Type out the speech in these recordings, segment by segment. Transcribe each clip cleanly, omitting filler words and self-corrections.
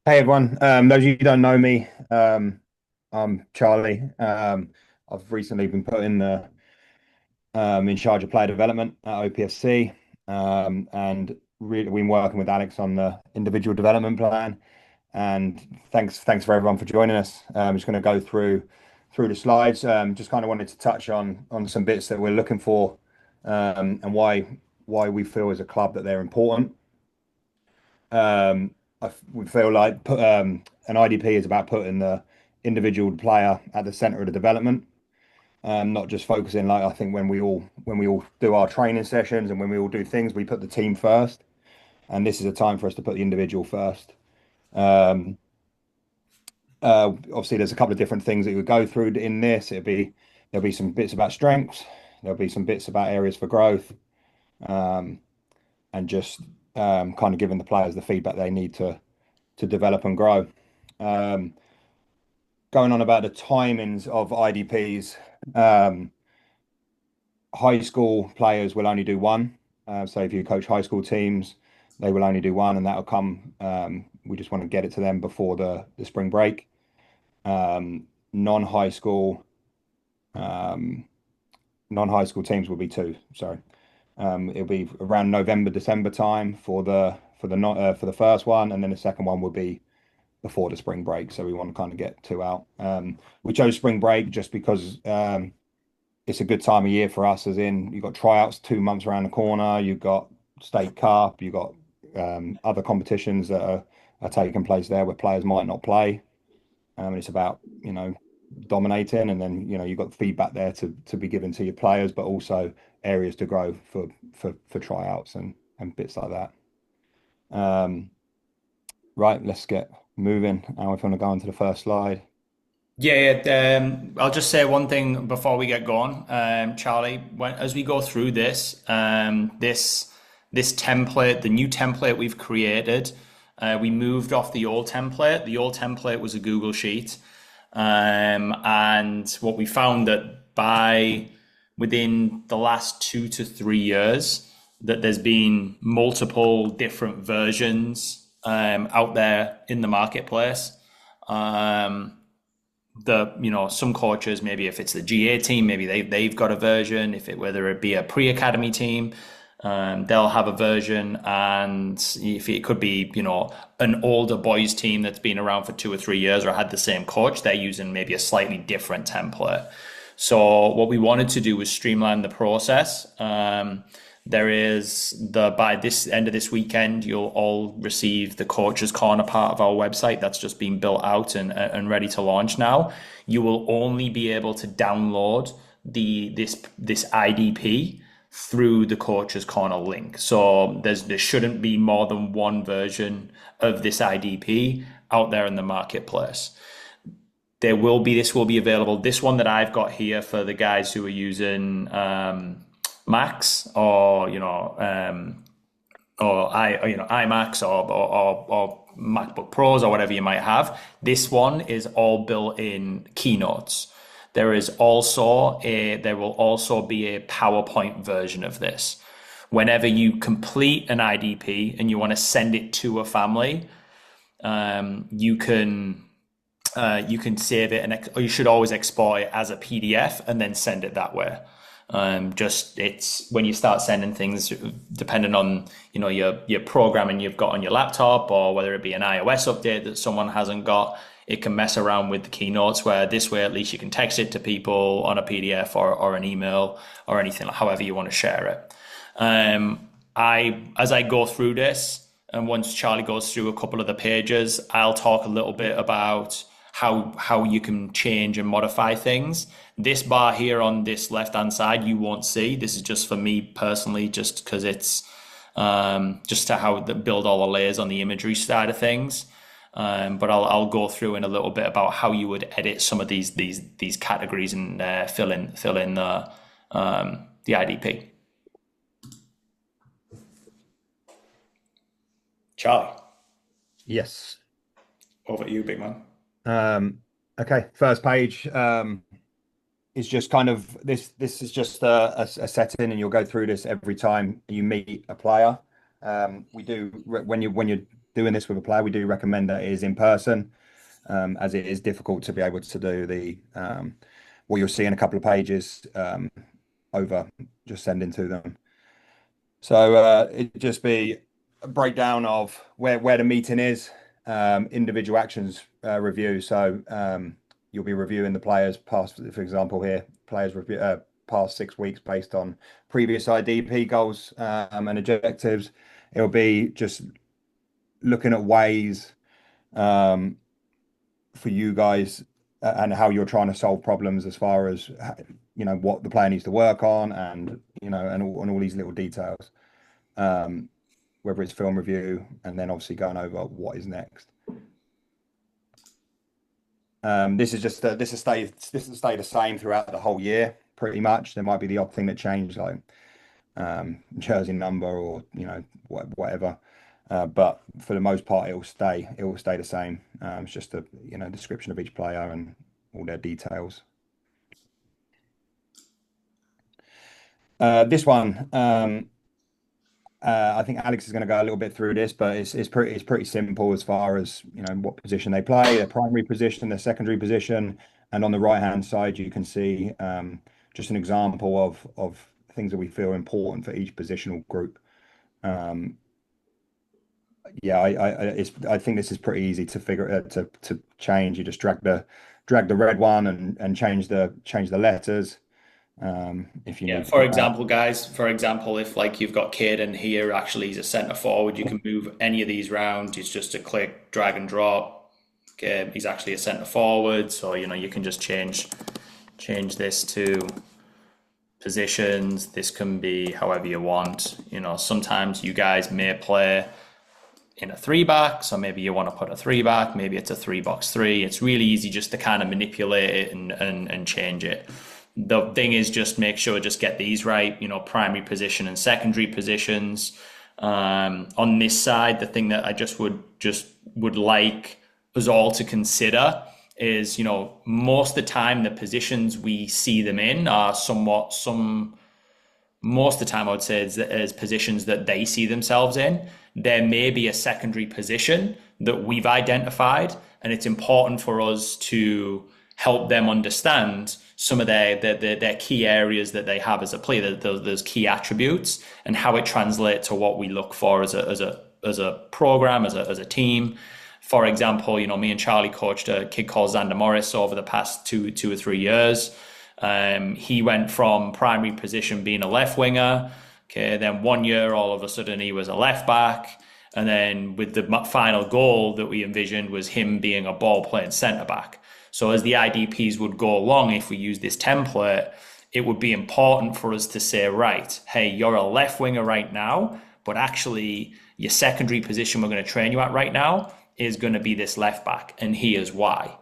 Hey everyone, those of you who don't know me, I'm Charlie. I've recently been put in charge of player development at OPFC, and really been working with Alex on the individual development plan. And thanks for everyone for joining us. I'm just going to go through the slides. Just kind of wanted to touch on some bits that we're looking for, and why we feel as a club that they're important. Um, we feel like an IDP is about putting the individual player at the center of the development, not just focusing like I think when we all do our training sessions and when we all do things, we put the team first, and this is a time for us to put the individual first. Um, Obviously, there's a couple of different things that you would go through in this. There'll be some bits about strengths, there'll be some bits about areas for growth, um, and just kind of giving the players the feedback they need to develop and grow. Um, Going on about the timings of IDPs, high school players will only do one. So if you coach high school teams, they will only do one, and that'll come. We just want to get it to them before the spring break. Non-high school, um, non-high school teams will be two. Sorry, it'll be around November, December time for the first one, and then the second one will be before the spring break. So we want to kind of get two out. We chose spring break just because it's a good time of year for us, as in you've got tryouts 2 months around the corner, you've got state cup, you've got other competitions that are taking place there where players might not play. It's about, dominating, and then, you've got feedback there to be given to your players, but also areas to grow for tryouts and bits like that. Um, right, let's get moving. Now, if you want to go on to the first slide. I'll just say one thing before we get going, Charlie. As we go through this template, the new template we've created, we moved off the old template. The old template was a Google Sheet, and what we found that by within the last 2 to 3 years, that there's been multiple different versions out there in the marketplace. Um, some coaches, maybe if it's the GA team, maybe they've got a version. Whether it be a pre-academy team, they'll have a version. And if it could be an older boys team that's been around for 2 or 3 years or had the same coach, they're using maybe a slightly different template. So what we wanted to do was streamline the process. By this end of this weekend, you'll all receive the Coaches Corner part of our website that's just been built out and ready to launch now. You will only be able to download this IDP through the Coaches Corner link. So there shouldn't be more than one version of this IDP out there in the marketplace. This will be available. This one that I've got here for the guys who are using Macs or iMacs or MacBook Pros or whatever you might have. This one is all built in Keynotes. There will also be a PowerPoint version of this. Whenever you complete an IDP and you want to send it to a family, you can save it, or you should always export it as a PDF and then send it that way. It's when you start sending things, depending on your programming you've got on your laptop, or whether it be an iOS update that someone hasn't got, it can mess around with the keynotes. Where this way, at least you can text it to people on a PDF or an email or anything, however you want to share it. As I go through this, and once Charlie goes through a couple of the pages, I'll talk a little bit about how you can change and modify things. This bar here on this left-hand side, you won't see. This is just for me personally, just because it's just to how build all the layers on the imagery side of things. But I'll go through in a little bit about how you would edit some of these categories and fill in the IDP. Charlie, Yes. over to you, big man. Okay, first page is just kind of this is just a setting, and you'll go through this every time you meet a player. We do when you're doing this with a player, we do recommend that it is in person, as it is difficult to be able to do the what you'll see in a couple of pages over just sending to them. So it'd just be a breakdown of where the meeting is, individual actions review. So you'll be reviewing the players past, for example, here players review past 6 weeks based on previous IDP goals and objectives. It'll be just looking at ways for you guys and how you're trying to solve problems as far as what the player needs to work on, and and all these little details, whether it's film review and then obviously going over what is next. This will stay the same throughout the whole year pretty much. There might be the odd thing that changed, like jersey number or whatever. But for the most part, it will stay the same. It's just a description of each player and all their details. This one, I think Alex is going to go a little bit through this, but it's pretty simple as far as what position they play, their primary position, their secondary position, and on the right hand side you can see just an example of things that we feel important for each positional group. Yeah, I think this is pretty easy to figure to change. You just drag the red one and change the letters. If you need for example, guys, if like you've got Caden here, actually he's a centre forward, you can move any of these round. It's just a click, drag and drop. Okay, he's actually a centre forward, so you can just change this to positions. This can be however you want. Sometimes you guys may play in a 3-back, so maybe you want to put a 3-back, maybe it's a 3-box-3. It's really easy just to kind of manipulate it and change it. The thing is, just make sure get these right, primary position and secondary positions. On this side, the thing that I would like us all to consider is, most of the time the positions we see them in are most of the time I would say as positions that they see themselves in. There may be a secondary position that we've identified, and it's important for us to help them understand some of their key areas that they have as a player, those key attributes, and how it translates to what we look for as a program, as a team. For example, me and Charlie coached a kid called Xander Morris over the past two or 3 years. He went from primary position being a left winger. Okay, then 1 year, all of a sudden he was a left back. And then with the final goal that we envisioned was him being a ball playing centre back. So as the IDPs would go along, if we use this template, it would be important for us to say, right, hey, you're a left winger right now, but actually your secondary position we're going to train you at right now is going to be this left back, and here's why.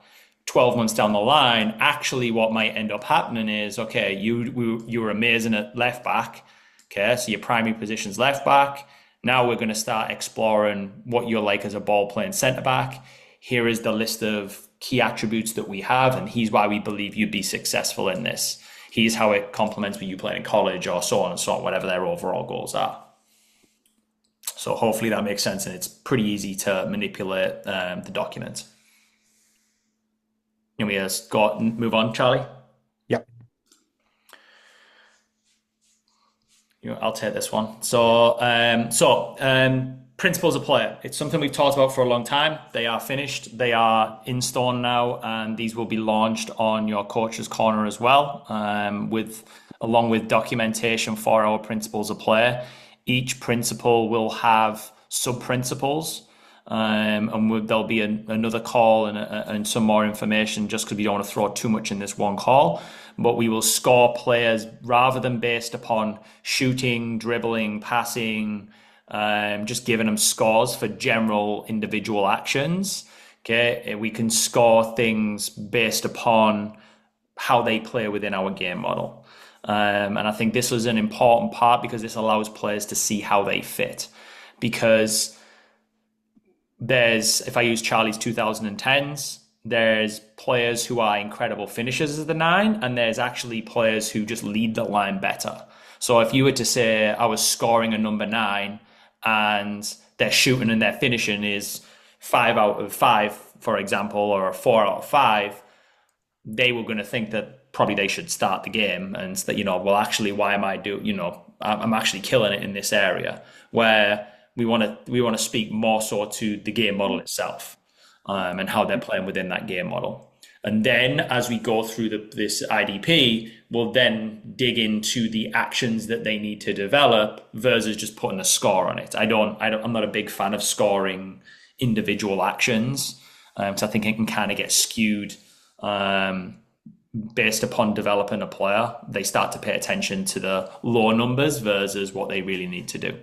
12 months down the line, actually what might end up happening is, okay, you were amazing at left back. Okay, so your primary position's left back. Now we're going to start exploring what you're like as a ball playing centre back. Here is the list of key attributes that we have, and here's why we believe you'd be successful in this. Here's how it complements what you play in college, or so on and so on, whatever their overall goals are. So hopefully that makes sense, and it's pretty easy to manipulate the document. Can we just move on, Charlie? Yep. I'll take this one. So principles of play. It's something we've talked about for a long time. They are finished. They are in stone now, and these will be launched on your Coach's Corner as well, along with documentation for our principles of play. Each principle will have sub-principles, and there'll be another call and some more information, just because we don't want to throw too much in this one call. But we will score players rather than based upon shooting, dribbling, passing, just giving them scores for general individual actions. Okay, we can score things based upon how they play within our game model. And I think this was an important part, because this allows players to see how they fit. Because if I use Charlie's 2010s, there's players who are incredible finishers as the 9, and there's actually players who just lead the line better. So if you were to say I was scoring a number 9 and their shooting and their finishing is 5 out of 5, for example, or a 4 out of 5, they were going to think that probably they should start the game and that, well, actually, why am I I'm actually killing it in this area, where we want to speak more so to the game model itself, and how they're playing within that game model. And then as we go through this IDP, we'll then dig into the actions that they need to develop versus just putting a score on it. I'm not a big fan of scoring individual actions, because I think it can kind of get skewed based upon developing a player. They start to pay attention to the low numbers versus what they really need to do.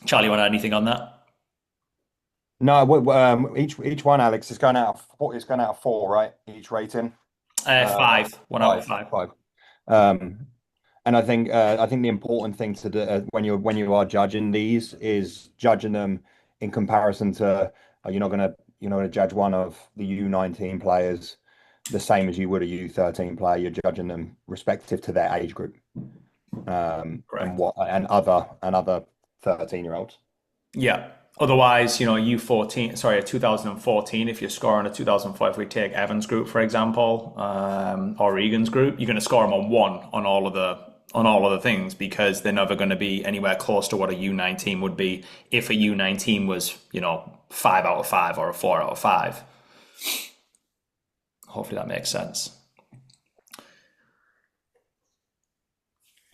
Charlie, you want to add anything on that? No, each one, Alex, is going out of four, it's going out of four, right? Each rating. 5, 1 out of 5. Five. And I think the important thing to do when you are judging these is judging them in comparison to you're not gonna judge one of the U19 players the same as you would a U13 player. You're judging them respective to their age group, and other 13-year-olds. Yeah. Otherwise, a 2014, if you're scoring a 2004, if we take Evan's group, for example, or Egan's group, you're going to score them on 1 on all of the things, because they're never going to be anywhere close to what a U19 would be if a U19 was, 5 out of 5 or a 4 out of 5. Hopefully that makes sense.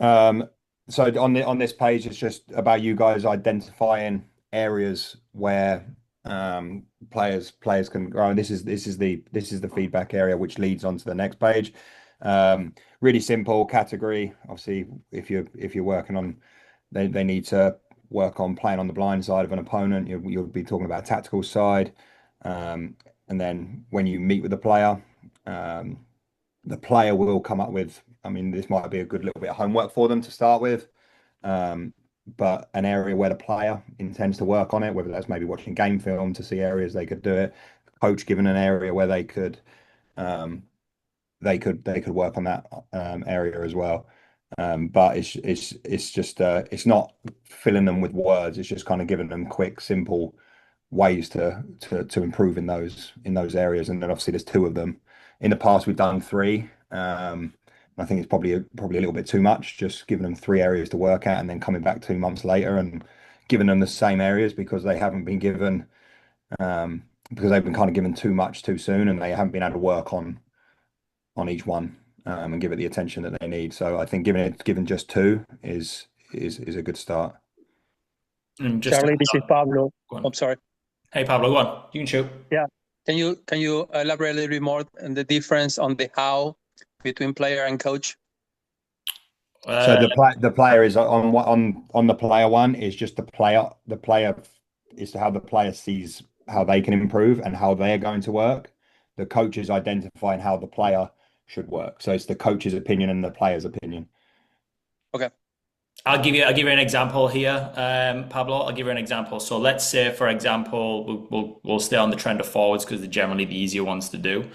So on this page, it's just about you guys identifying areas where players can grow. And this is the feedback area, which leads on to the next page. Really simple category. Obviously, if you're working on, they need to work on playing on the blind side of an opponent. You'll be talking about tactical side, and then when you meet with the player will come up with. I mean, this might be a good little bit of homework for them to start with. But an area where the player intends to work on it, whether that's maybe watching game film to see areas they could do it, coach given an area where they could work on that area as well. But it's just it's not filling them with words. It's just kind of giving them quick, simple ways to improve in those areas. And then obviously there's 2 of them. In the past we've done 3. I think it's probably a little bit too much, just giving them 3 areas to work at and then coming back 2 months later and giving them the same areas, because they haven't been given because they've been kind of given too much too soon, and they haven't been able to work on each one and give it the attention that they need. So I think giving just 2 is a good start. And just Charlie, this is Pablo. I'm sorry. Hey Pablo, go on. You can shoot. Yeah. Can you elaborate a little bit more on the difference on the how between player and coach? So the player is on the player one is just the player. The player is how the player sees how they can improve and how they are going to work. The coach is identifying how the player should work. So it's the coach's opinion and the player's opinion. Okay. I'll give you an example here, Pablo. I'll give you an example. So let's say, for example, we'll stay on the trend of forwards because they're generally the easier ones to do.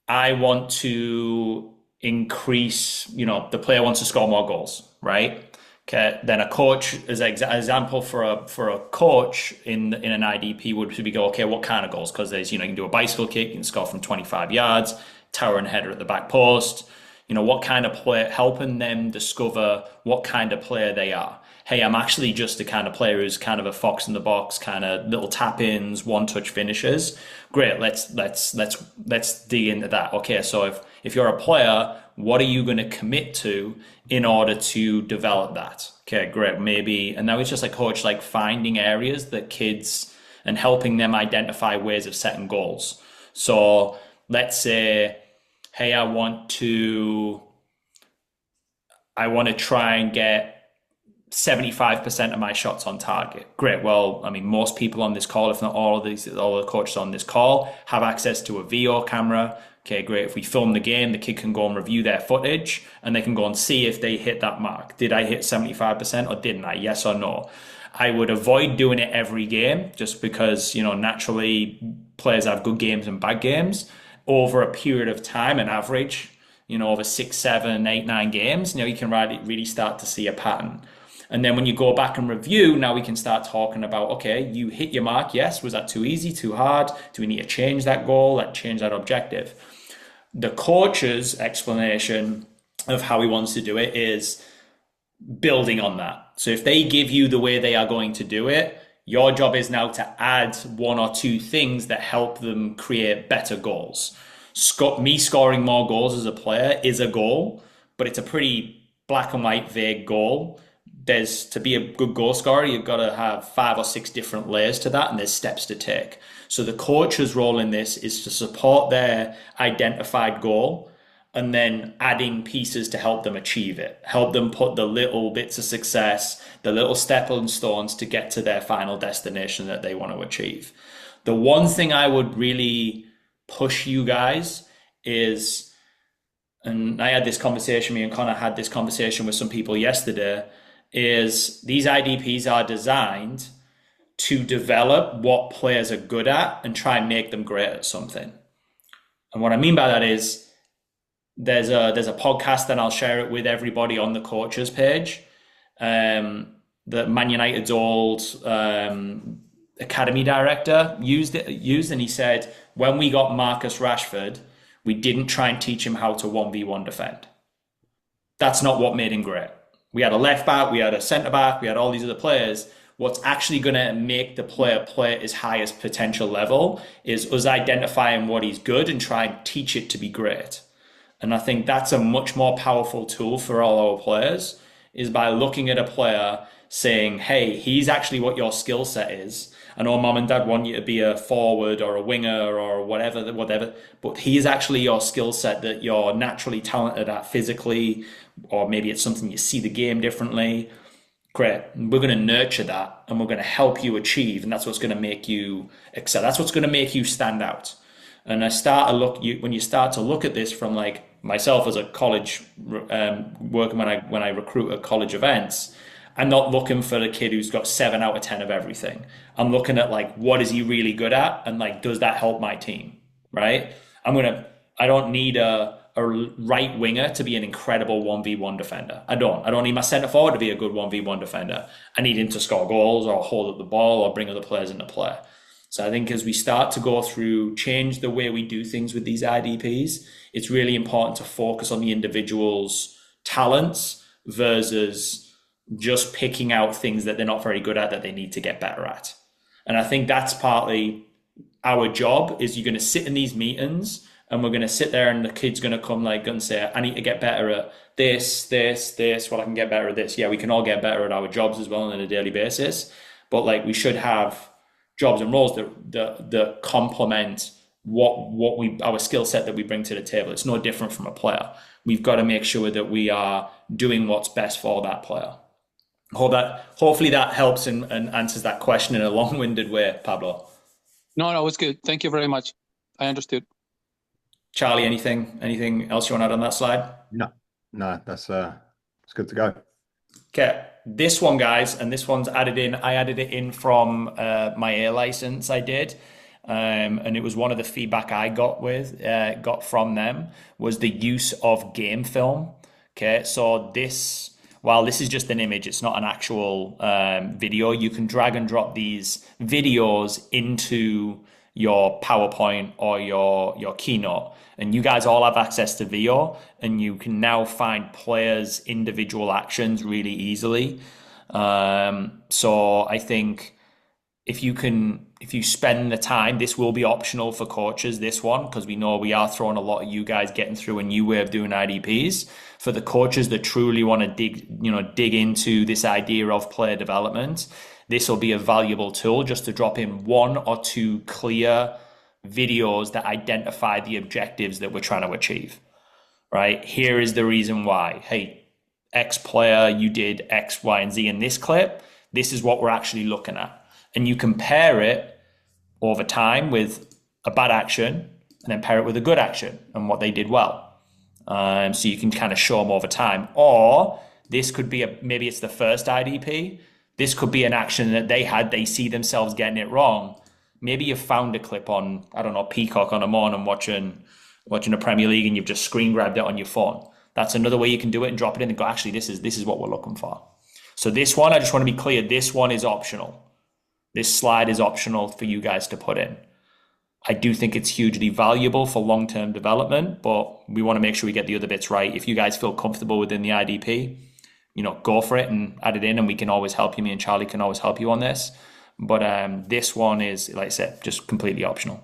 I want to increase, the player wants to score more goals, right? Okay. Then a coach, as an example for a coach in an IDP would be go, okay, what kind of goals? Because there's, you can do a bicycle kick, you can score from 25 yards, towering header at the back post. What kind of player, helping them discover what kind of player they are. Hey, I'm actually just the kind of player who's kind of a fox in the box, kind of little tap-ins, one-touch finishes. Great, let's dig into that. Okay, so if you're a player, what are you going to commit to in order to develop that? Okay, great, maybe. And now it's just like coach, like finding areas that kids and helping them identify ways of setting goals. So let's say, hey, I want to try and get 75% of my shots on target. Great. Well, I mean, most people on this call, if not all the coaches on this call, have access to a VO camera. Okay, great. If we film the game, the kid can go and review their footage and they can go and see if they hit that mark. Did I hit 75% or didn't I? Yes or no? I would avoid doing it every game just because, naturally players have good games and bad games. Over a period of time, an average, over 6, 7, 8, 9 games, you can really start to see a pattern. And then when you go back and review, now we can start talking about, okay, you hit your mark. Yes. Was that too easy, too hard? Do we need to change that goal, change that objective? The coach's explanation of how he wants to do it is building on that. So if they give you the way they are going to do it, your job is now to add one or two things that help them create better goals. Me scoring more goals as a player is a goal, but it's a pretty black and white, vague goal. To be a good goal scorer, you've got to have 5 or 6 different layers to that, and there's steps to take. So the coach's role in this is to support their identified goal and then adding pieces to help them achieve it, help them put the little bits of success, the little stepping stones to get to their final destination that they want to achieve. The one thing I would really push you guys is, and I had this conversation, me and Connor had this conversation with some people yesterday, is these IDPs are designed to develop what players are good at and try and make them great at something. And what I mean by that is there's a podcast, and I'll share it with everybody on the coaches page, that Man United's old academy director used, and he said, when we got Marcus Rashford, we didn't try and teach him how to 1v1 defend. That's not what made him great. We had a left back, we had a centre back, we had all these other players. What's actually going to make the player play at his highest potential level is us identifying what he's good and try and teach it to be great. And I think that's a much more powerful tool for all our players, is by looking at a player saying, hey, he's actually what your skill set is. I know mom and dad want you to be a forward or a winger or whatever, but he is actually your skill set that you're naturally talented at physically, or maybe it's something you see the game differently. Great. We're going to nurture that, and we're going to help you achieve. And that's what's going to make you excel. That's what's going to make you stand out. And when you start to look at this from like myself as a college working when I recruit at college events, I'm not looking for the kid who's got 7 out of 10 of everything. I'm looking at like, what is he really good at? And like, does that help my team? Right? I don't need a right winger to be an incredible 1v1 defender. I don't need my centre forward to be a good 1v1 defender. I need him to score goals or hold up the ball or bring other players into play. So I think as we start to go through, change the way we do things with these IDPs, it's really important to focus on the individual's talents versus just picking out things that they're not very good at that they need to get better at. And I think that's partly our job, is you're going to sit in these meetings and we're going to sit there and the kid's going to come like and say, I need to get better at this. Well, I can get better at this. Yeah, we can all get better at our jobs as well on a daily basis. But like, we should have jobs and roles that complement our skill set that we bring to the table. It's no different from a player. We've got to make sure that we are doing what's best for that player. Hopefully that helps and answers that question in a long-winded way, Pablo. No, it was good. Thank you very much. I understood. Charlie, anything else you want to add on that slide? No, that's it's good to go. Okay, this one, guys, and this one's added in. I added it in from my A license I did. And it was one of the feedback I got from them was the use of game film. Okay, so while this is just an image, it's not an actual video. You can drag and drop these videos into your PowerPoint or your Keynote, and you guys all have access to VO, and you can now find players' individual actions really easily. So I think if you spend the time, this will be optional for coaches, this one, because we know we are throwing a lot of you guys getting through a new way of doing IDPs. For the coaches that truly want to dig into this idea of player development, this will be a valuable tool just to drop in 1 or 2 clear videos that identify the objectives that we're trying to achieve, right? Here is the reason why. Hey, X player, you did X, Y, and Z in this clip. This is what we're actually looking at. And you compare it over time with a bad action and then pair it with a good action and what they did well. So you can kind of show them over time. Or this could be maybe it's the first IDP. This could be an action that they see themselves getting it wrong. Maybe you've found a clip on, I don't know, Peacock on a morning watching a Premier League and you've just screen grabbed it on your phone. That's another way you can do it and drop it in and go, actually, this is what we're looking for. So this one, I just want to be clear, this one is optional. This slide is optional for you guys to put in. I do think it's hugely valuable for long-term development, but we want to make sure we get the other bits right. If you guys feel comfortable within the IDP, go for it and add it in, and we can always help you. Me and Charlie can always help you on this. But this one is, like I said, just completely optional.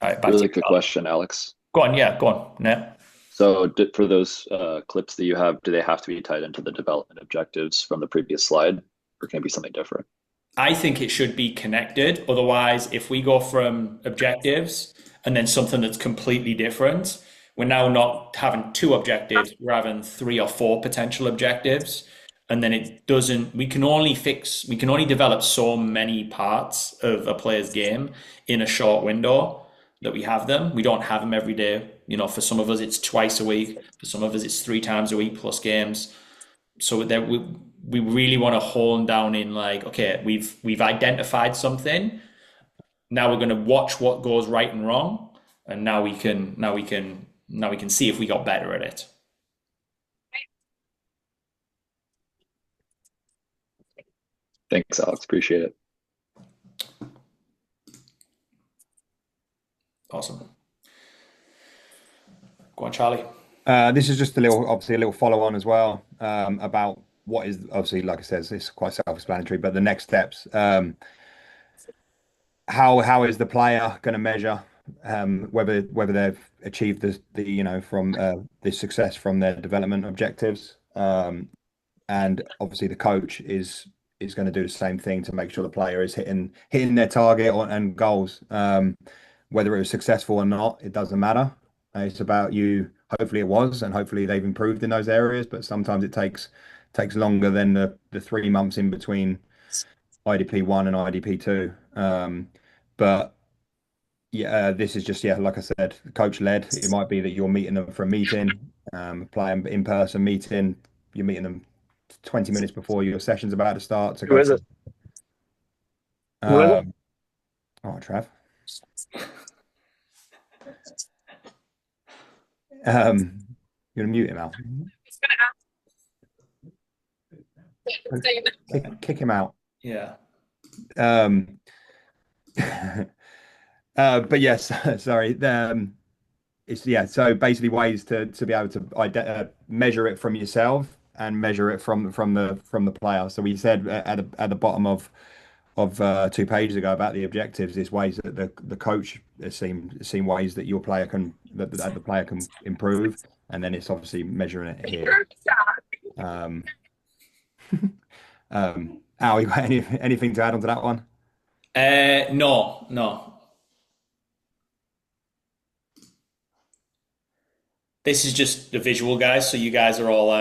All right, back Really to quick question, Alex. Go on, yeah, go on. Yeah. So for those clips that you have, do they have to be tied into the development objectives from the previous slide, or can it be something different? I think it should be connected. Otherwise, if we go from objectives and then something that's completely different, we're now not having 2 objectives, we're having 3 or 4 potential objectives. And then we can only develop so many parts of a player's game in a short window that we have them. We don't have them every day. For some of us, it's twice a week. For some of us, it's 3 times a week plus games. So that we really want to hone down in like, okay, we've identified something. Now we're going to watch what goes right and wrong, and now we can see if we got better at it. Thanks, Alex. Appreciate it. Awesome. Go on, Charlie. This is just obviously a little follow on as well, about what is obviously, like I said, it's quite self-explanatory, but the next steps. How is the player going to measure whether they've achieved from the success from their development objectives, and obviously the coach is going to do the same thing to make sure the player is hitting their target and goals. Whether it was successful or not, it doesn't matter. It's about you. Hopefully it was, and hopefully they've improved in those areas. But sometimes it takes longer than the 3 months in between IDP 1 and IDP 2. But yeah, this is just, like I said, coach led. It might be that you're meeting them for a meeting, playing in-person meeting. You're meeting them 20 minutes before your session's about to start. Who is it? Who is it? Oh, Trav. You're gonna mute him out. Kick him out. Yeah. But yes, sorry. So basically ways to be able to measure it from yourself and measure it from the player. So we said at the bottom of 2 pages ago about the objectives, is ways that the coach has seen ways that your player that the player can improve, and then it's obviously measuring it here. Al, you got anything to add on to that one? No. This is just the visual, guys, so you guys are all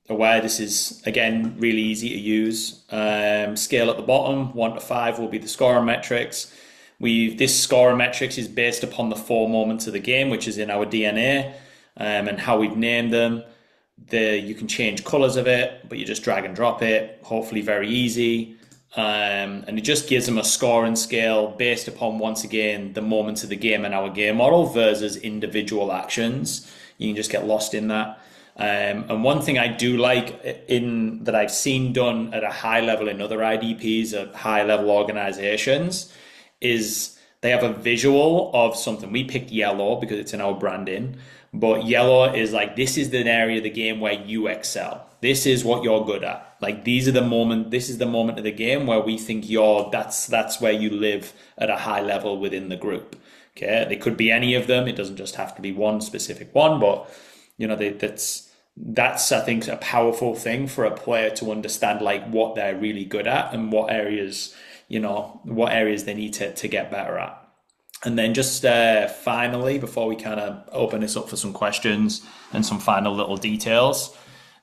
aware. This is, again, really easy to use. Scale at the bottom, 1 to 5 will be the scoring metrics. This scoring metrics is based upon the 4 moments of the game, which is in our DNA, and how we've named them. You can change colors of it, but you just drag and drop it, hopefully very easy. And it just gives them a scoring scale based upon, once again, the moments of the game and our game model versus individual actions. You can just get lost in that. And one thing I do like that I've seen done at a high level in other IDPs at high level organizations is they have a visual of something. We picked yellow because it's in our branding, but yellow is like, this is the area of the game where you excel. This is what you're good at. Like, this is the moment of the game where we think that's where you live at a high level within the group. Okay. It could be any of them. It doesn't just have to be one specific one, but that's I think a powerful thing for a player to understand, like what they're really good at and what areas they need to get better at. And then just finally, before we kind of open this up for some questions and some final little details,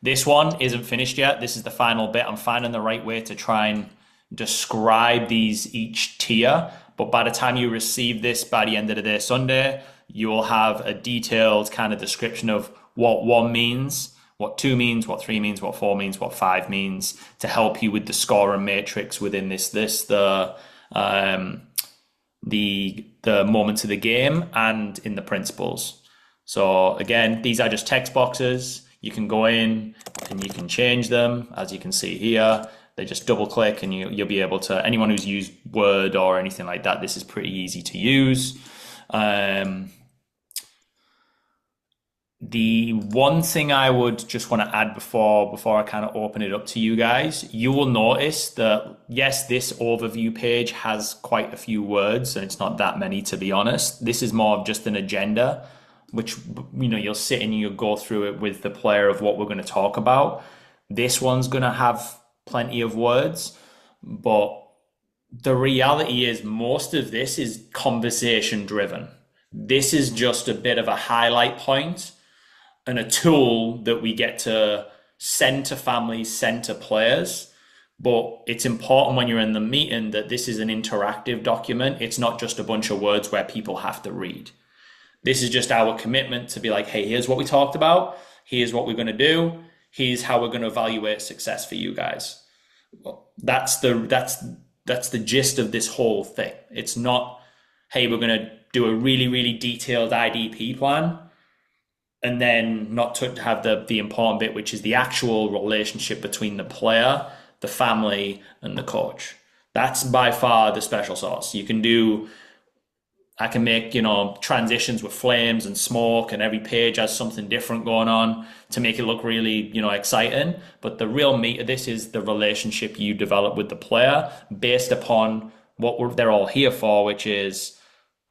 this one isn't finished yet. This is the final bit. I'm finding the right way to try and describe each tier. But by the time you receive this by the end of the day, Sunday, you will have a detailed kind of description of what 1 means, what 2 means, what 3 means, what 4 means, what 5 means, to help you with the scoring matrix within the moments of the game and in the principles. So again, these are just text boxes. You can go in and you can change them. As you can see here, they just double click and you'll be able to, anyone who's used Word or anything like that, this is pretty easy to use. The one thing I would just want to add before I kind of open it up to you guys, you will notice that, yes, this overview page has quite a few words, and it's not that many, to be honest. This is more of just an agenda, which, you know, you'll sit and you'll go through it with the player of what we're going to talk about. This one's going to have plenty of words, but the reality is most of this is conversation driven. This is just a bit of a highlight point and a tool that we get to send to families, send to players. But it's important when you're in the meeting that this is an interactive document. It's not just a bunch of words where people have to read. This is just our commitment to be like, hey, here's what we talked about. Here's what we're going to do. Here's how we're going to evaluate success for you guys. That's the gist of this whole thing. It's not, hey, we're going to do a really, really detailed IDP plan, and then not to have the important bit, which is the actual relationship between the player, the family, and the coach. That's by far the special sauce. I can make, you know, transitions with flames and smoke, and every page has something different going on to make it look really, you know, exciting. But the real meat of this is the relationship you develop with the player based upon what they're all here for, which is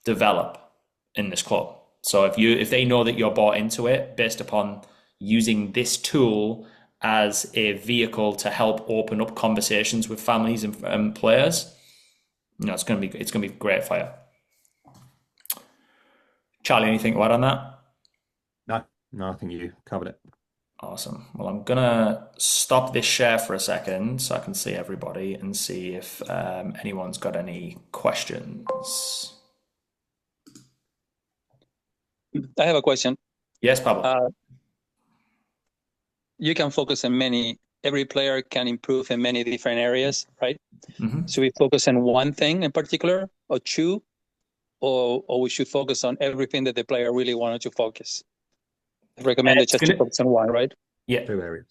develop in this club. So if they know that you're bought into it based upon using this tool as a vehicle to help open up conversations with families and players, you know, it's gonna be great for you. Charlie, anything to add on that? No, I think you covered it. Awesome. Well, I'm gonna stop this share for a second so I can see everybody and see if anyone's got any questions. I have a question. Yes, Pablo. You can focus on every player can improve in many different areas, right? Mm-hmm. So we focus on one thing in particular or two, or we should focus on everything that the player really wanted to focus? I recommend just to focus on one, right? Yeah. 2 areas.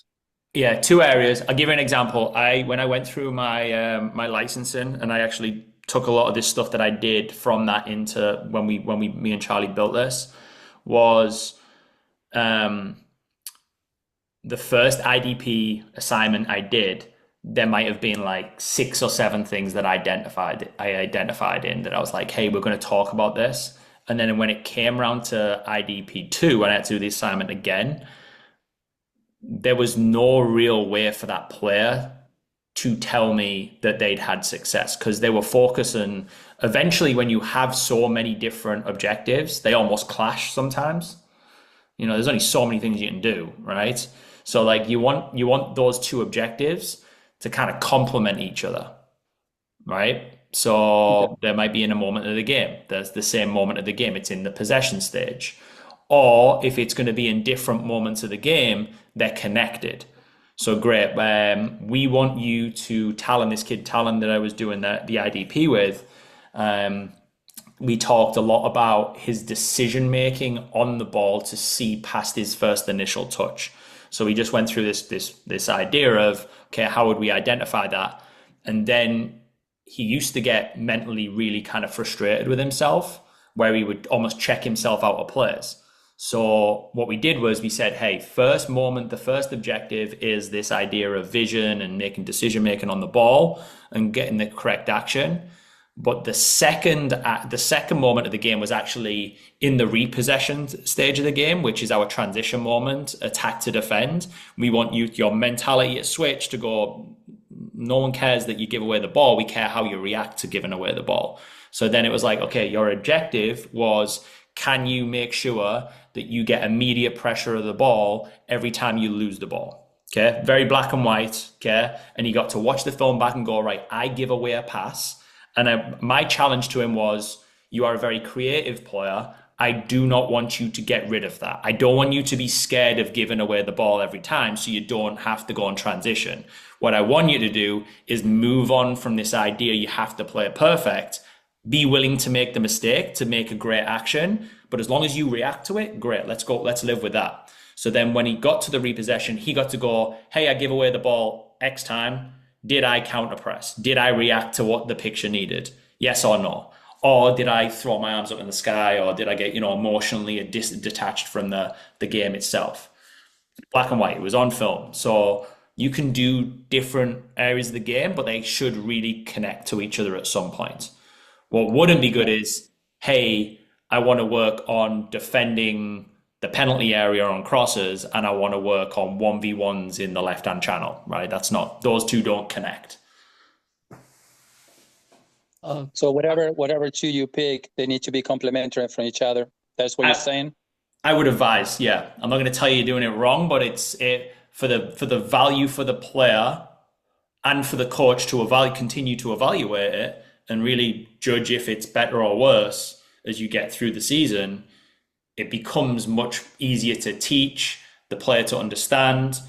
Yeah, 2 areas. I'll give you an example. When I went through my my licensing, and I actually took a lot of this stuff that I did from that into when me and Charlie built this, was the first IDP assignment I did, there might have been like 6 or 7 things that I identified in that I was like, hey, we're going to talk about this. And then when it came around to IDP 2, when I had to do the assignment again, there was no real way for that player to tell me that they'd had success, because they were focusing. Eventually, when you have so many different objectives, they almost clash sometimes. You know, there's only so many things you can do, right? So like you want those 2 objectives to kind of complement each other, right? So there might be in a moment of the game, there's the same moment of the game, it's in the possession stage. Or if it's going to be in different moments of the game, they're connected. So great. We want you to, this kid Talon that I was doing the IDP with, we talked a lot about his decision making on the ball to see past his first initial touch. So we just went through this idea of, okay, how would we identify that? And then he used to get mentally really kind of frustrated with himself, where he would almost check himself out of plays. So what we did was we said, hey, first moment, the first objective is this idea of vision and making decision making on the ball and getting the correct action. But the second moment of the game was actually in the repossession stage of the game, which is our transition moment, attack to defend. We want your mentality to switch to go, no one cares that you give away the ball. We care how you react to giving away the ball. So then it was like, okay, your objective was, can you make sure that you get immediate pressure of the ball every time you lose the ball? Okay, very black and white. Okay, and you got to watch the film back and go, right, I give away a pass. And my challenge to him was, you are a very creative player. I do not want you to get rid of that. I don't want you to be scared of giving away the ball every time so you don't have to go on transition. What I want you to do is move on from this idea you have to play it perfect. Be willing to make the mistake to make a great action, But as long as you react to it, great, let's go, let's live with that. So then when he got to the repossession, he got to go, hey, I give away the ball X time. Did I counter press? Did I react to what the picture needed? Yes or no? Or did I throw my arms up in the sky? Or did I get, emotionally detached from the game itself? Black and white, it was on film. So you can do different areas of the game, but they should really connect to each other at some point. What wouldn't be good is, hey, I want to work on defending the penalty area on crosses, and I want to work on 1v1s in the left-hand channel, right? Those two don't connect. So whatever two you pick, they need to be complementary from each other. That's what you're saying? I would advise, yeah. I'm not going to tell you you're doing it wrong, but it's for the value for the player and for the coach to continue to evaluate it and really judge if it's better or worse as you get through the season. It becomes much easier to teach the player to understand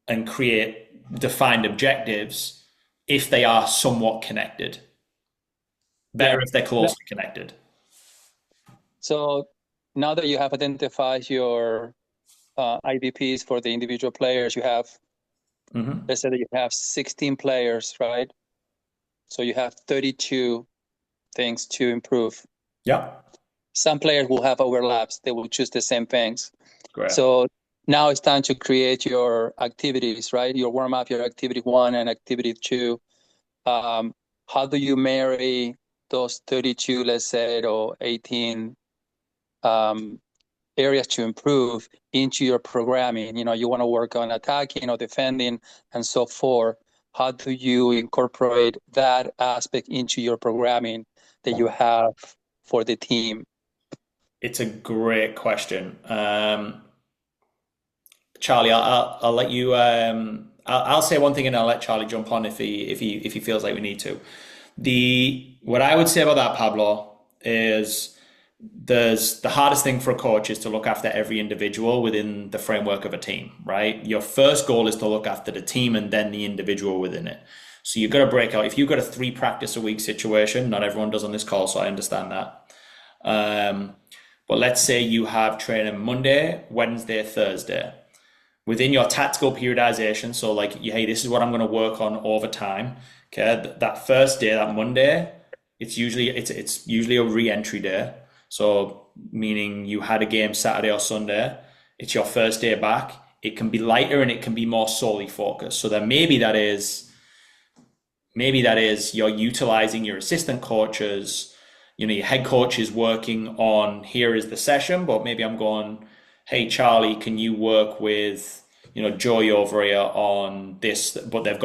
and create defined objectives if they are somewhat connected. Better if they're closely connected. So now that you have identified your IDPs for the individual players, you have, let's say that you have 16 players, right? So you have 32 things to improve. Yeah. Some players will have overlaps. They will choose the same things. Great. So now it's time to create your activities, right? Your warm-up, your activity 1 and activity 2. How do you marry those 32, let's say, or 18 areas to improve into your programming? You want to work on attacking or defending and so forth. How do you incorporate that aspect into your programming that you have for the team? It's a great question. Charlie, I'll let you, I'll say one thing and I'll let Charlie jump on if he feels like we need to. What I would say about that, Pablo, is the hardest thing for a coach is to look after every individual within the framework of a team, right? Your first goal is to look after the team and then the individual within it. So you've got to break out. If you've got a 3 practice a week situation, not everyone does on this call, so I understand that. But let's say you have training Monday, Wednesday, Thursday. Within your tactical periodization, so like, hey, this is what I'm going to work on over time. Okay, that first day, that Monday, it's usually a re-entry day. So meaning you had a game Saturday or Sunday, it's your first day back. It can be lighter and it can be more solely focused. So then maybe that is you're utilizing your assistant coaches, your head coach is working on, here is the session, but maybe I'm going, hey, Charlie, can you work with, Joey over here on this? But you've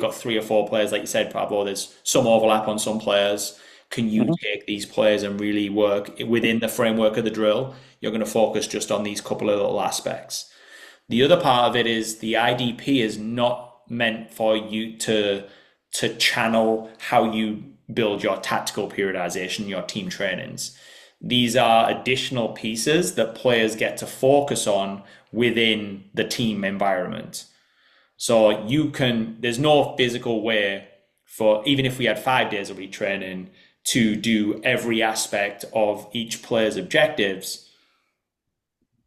got 3 or 4 players, like you said, Pablo, there's some overlap on some players. Can you take these players and really work within the framework of the drill? You're going to focus just on these couple of little aspects. The other part of it is the IDP is not meant for you to channel how you build your tactical periodization, your team trainings. These are additional pieces that players get to focus on within the team environment. So there's no physical way for, even if we had 5 days of retraining, to do every aspect of each player's objectives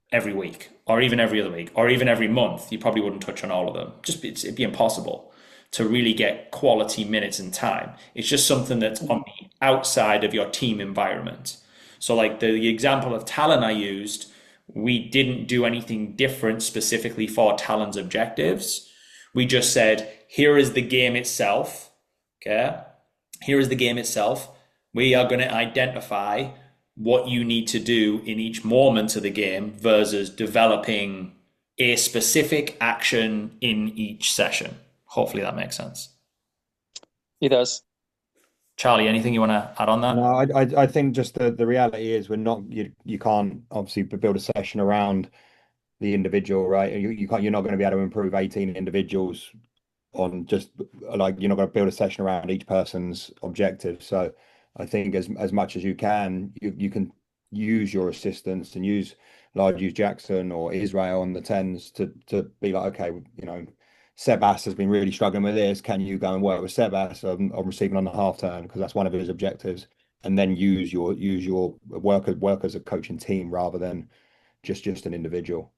every week, or even every other week, or even every month. You probably wouldn't touch on all of them. It'd be impossible to really get quality minutes and time. It's just something that's on the outside of your team environment. So like the example of Talon I used, we didn't do anything different specifically for Talon's objectives. We just said, here is the game itself. Okay. Here is the game itself. We are going to identify what you need to do in each moment of the game versus developing a specific action in each session. Hopefully that makes sense. It does. Charlie, anything you want to add on that? No, I think just the reality is you can't obviously build a session around the individual, right? You're not going to be able to improve 18 individuals on just like, you're not going to build a session around each person's objective. So I think as much as you can use your assistants and use Jackson or Israel on the 10s to be like, okay, Sebas has been really struggling with this. Can you go and work with Sebas on receiving on the half turn? Because that's one of his objectives. and then use your work as a coaching team rather than just an individual.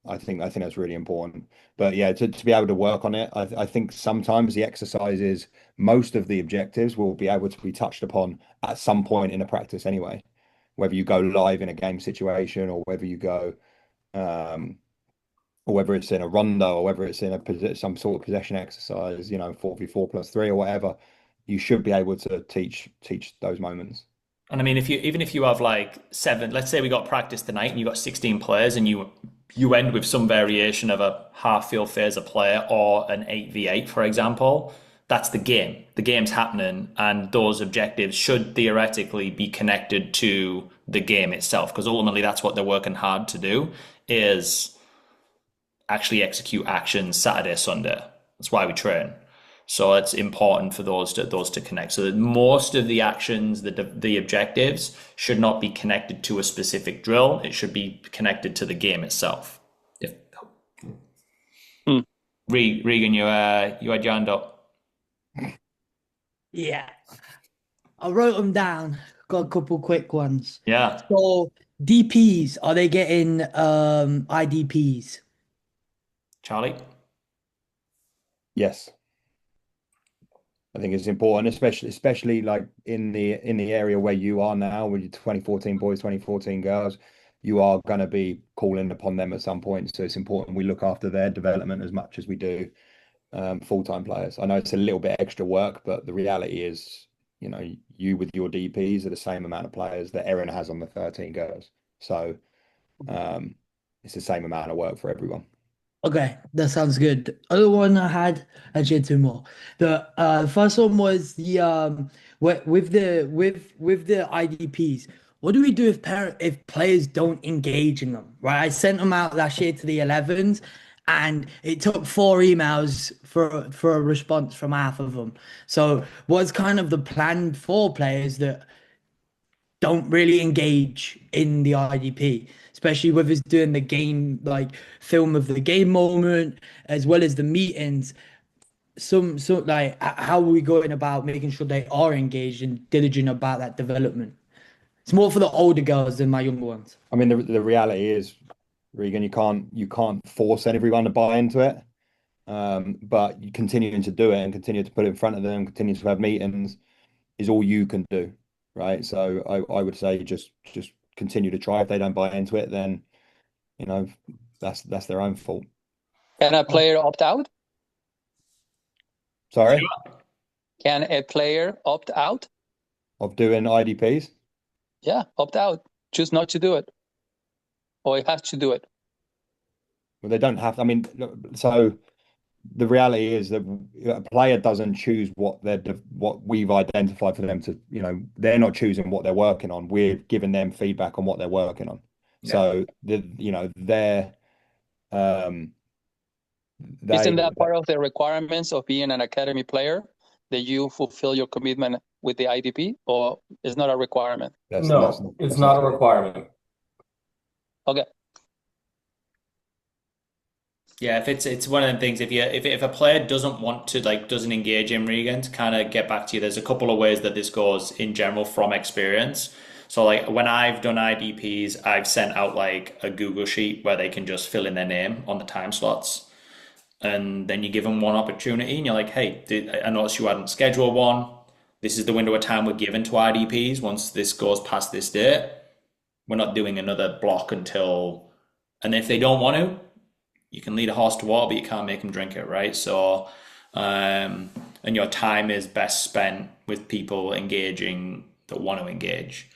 I think that's really important. But yeah, to be able to work on it, I think sometimes the exercises, most of the objectives will be able to be touched upon at some point in a practice anyway, whether you go live in a game situation or whether you go or whether it's in a rondo or whether it's in some sort of possession exercise, 4v4+3 or whatever, you should be able to teach those moments. And I mean, even if you have like seven, let's say we got practice tonight and you got 16 players and you end with some variation of a half field phaser player or an 8v8, for example, that's the game. The game's happening, and those objectives should theoretically be connected to the game itself, because ultimately that's what they're working hard to do, is actually execute actions Saturday, Sunday. That's why we train. So it's important for those to connect. So that most of the actions, the objectives, should not be connected to a specific drill. It should be connected to the game itself. Regan, you had your hand up. Yeah. I wrote them down. Got a couple quick ones. Yeah. So DPs, are they getting IDPs? Charlie? Yes. I think it's important, especially like in the area where you are now, with your 2014 boys, 2014 girls, you are going to be calling upon them at some point. So it's important we look after their development as much as we do full-time players. I know it's a little bit extra work, but the reality is, you with your DPs are the same amount of players that Erin has on the 13 girls. So it's the same amount of work for everyone. Okay, that sounds good. Other one I had actually two more. The first one was the with the IDPs. What do we do if players don't engage in them? Right, I sent them out last year to the 11s, and it took 4 emails for a response from half of them. So, what's kind of the plan for players that don't really engage in the IDP, especially with us doing the game, like film of the game moment, as well as the meetings. So like, how are we going about making sure they are engaged and diligent about that development? It's more for the older girls than my younger ones. I mean, the reality is, Regan, you can't force everyone to buy into it. But you continuing to do it and continue to put it in front of them, continue to have meetings is all you can do. Right. So I would say just continue to try. If they don't buy into it, then that's their own fault. Can a player opt out? Sorry? Can a player opt out of doing IDPs? Yeah, opt out. Choose not to do it, or you have to do it. Well, they don't have. I mean, so the reality is that a player doesn't choose what we've identified for them to. They're not choosing what they're working on. We're giving them feedback on what they're working on. Yeah. So they're isn't that part of the requirements of being an academy player, that you fulfill your commitment with the IDP, or is not a requirement? It's not a requirement. Okay. Yeah, if it's one of the things, if a player doesn't want to, doesn't engage in Regan, to kind of get back to you, there's a couple of ways that this goes in general from experience. So like when I've done IDPs, I've sent out like a Google sheet where they can just fill in their name on the time slots. And then you give them one opportunity and you're like, hey, I noticed you hadn't scheduled one. This is the window of time we're given to IDPs. Once this goes past this date, we're not doing another block until, and if they don't want to, you can lead a horse to water, but you can't make them drink it, right? So, and your time is best spent with people engaging that want to engage.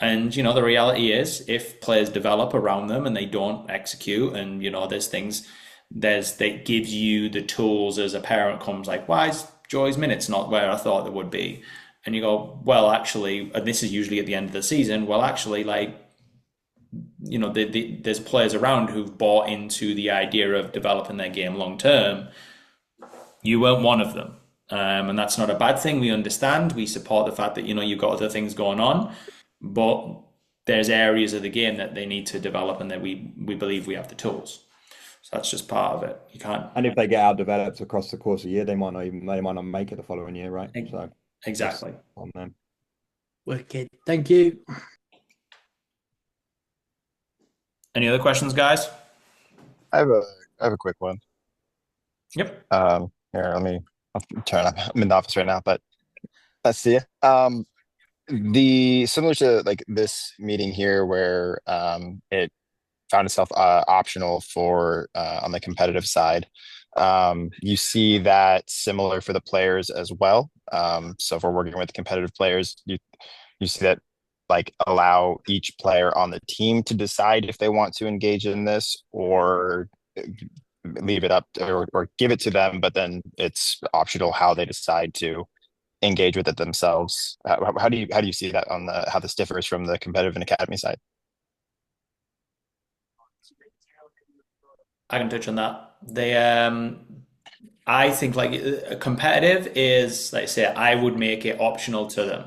And, the reality is if players develop around them and they don't execute, and, there's things, that gives you the tools as a parent comes like, why is Joy's minutes not where I thought they would be? And you go, well, actually, and this is usually at the end of the season, well, actually, there's players around who've bought into the idea of developing their game long term. You weren't one of them. And that's not a bad thing. We understand. We support the fact that, you've got other things going on, but there's areas of the game that they need to develop and that we believe we have the tools. So that's just part of it. You can't. And if they get out developed across the course of the year, they might not make it the following year, right? So exactly on them. Wicked. Thank you. Any other questions, guys? I have a quick one. Yep. Here, I'll turn up. I'm in the office right now, but let's see. The similar to like this meeting here where it found itself optional for on the competitive side. You see that similar for the players as well. So if we're working with competitive players, you see that like allow each player on the team to decide if they want to engage in this or leave it up or give it to them, but then it's optional how they decide to engage with it themselves. How do you see that on the how this differs from the competitive and academy side? I can touch on that. I think like competitive is, like I say, I would make it optional to them.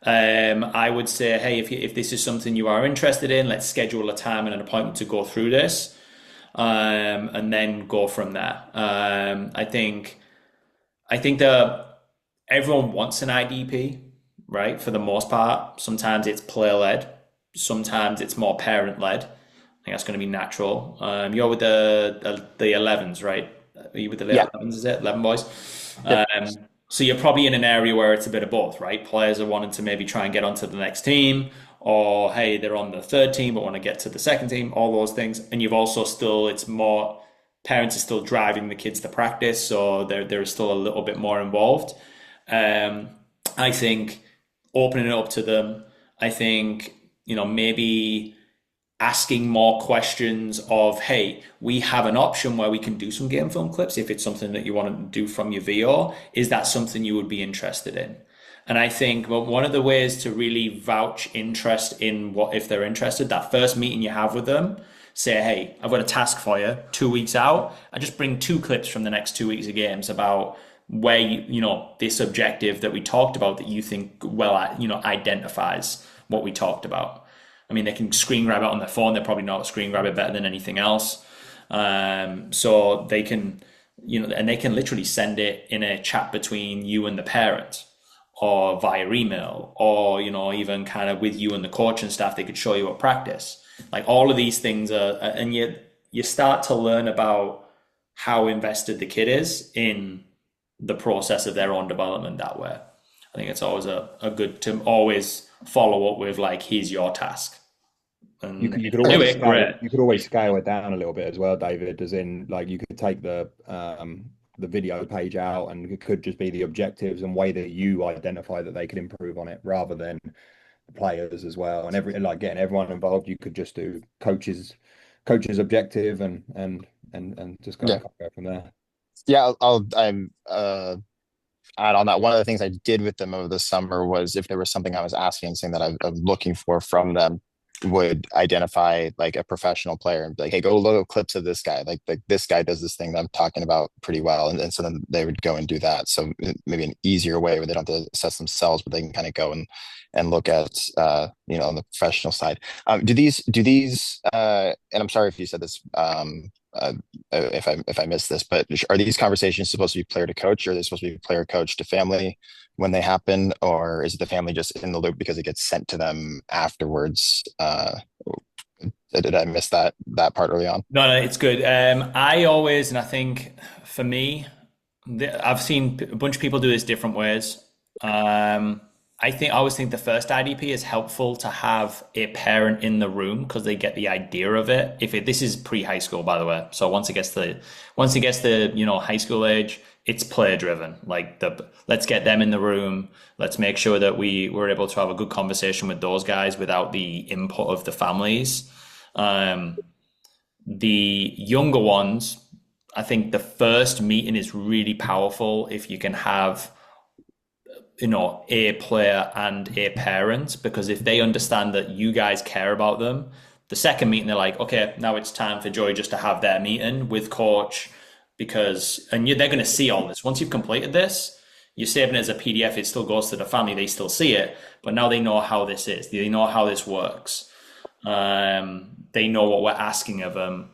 I would say, hey, if this is something you are interested in, let's schedule a time and an appointment to go through this, and then go from there. I think that everyone wants an IDP, right? For the most part, sometimes it's player led, sometimes it's more parent led. I think that's going to be natural. You're with the 11s, right? Are you with the 11s? Is it 11 boys? Yep. So you're probably in an area where it's a bit of both, right? Players are wanting to maybe try and get onto the next team, or hey, they're on the third team but want to get to the second team. All those things, and you've also still it's more parents are still driving the kids to practice, so they're still a little bit more involved. I think opening it up to them. I think maybe asking more questions of, hey, we have an option where we can do some game film clips if it's something that you want to do from your VO. Is that something you would be interested in? And I think one of the ways to really vouch interest in what if they're interested, that first meeting you have with them, say, hey, I've got a task for you 2 weeks out. I just bring 2 clips from the next 2 weeks of games about where this objective that we talked about that you think identifies what we talked about. I mean, they can screen grab it on their phone. They probably know how to screen grab it better than anything else. So they can, and they can literally send it in a chat between you and the parent, or via email, or even kind of with you and the coach and staff. They could show you at practice. Like all of these things are, and you start to learn about how invested the kid is in the process of their own development that way. I think it's always a good to always follow up with like, here's your task. And you could always scale it down a little bit as well, David, as in like you could take the video page out and it could just be the objectives and way that you identify that they could improve on it rather than the players as well. And getting everyone involved, you could just do coaches objective and just go from there. Yeah, I'm add on that. One of the things I did with them over the summer was if there was something I was asking, something that I'm looking for from them, would identify like a professional player and be like, hey, go look at clips of this guy. Like this guy does this thing that I'm talking about pretty well. And so then they would go and do that. So maybe an easier way where they don't have to assess themselves, but they can kind of go and look at, on the professional side. Do these, and I'm sorry if you said this, if I missed this, but are these conversations supposed to be player to coach, or are they supposed to be player coach to family when they happen, or is it the family just in the loop because it gets sent to them afterwards? Did I miss that part early on? No, it's good. I always, and I think for me, I've seen a bunch of people do this different ways. I always think the first IDP is helpful to have a parent in the room because they get the idea of it. This is pre-high school, by the way. So once it gets to high school age, it's player driven. Like let's get them in the room. Let's make sure that we're able to have a good conversation with those guys without the input of the families. The younger ones, I think the first meeting is really powerful if you can have a player and a parent, because if they understand that you guys care about them, the second meeting they're like, okay, now it's time for Joy just to have their meeting with coach, they're going to see all this. Once you've completed this, you're saving it as a PDF, it still goes to the family, they still see it, but now they know how this is, they know how this works, they know what we're asking of them,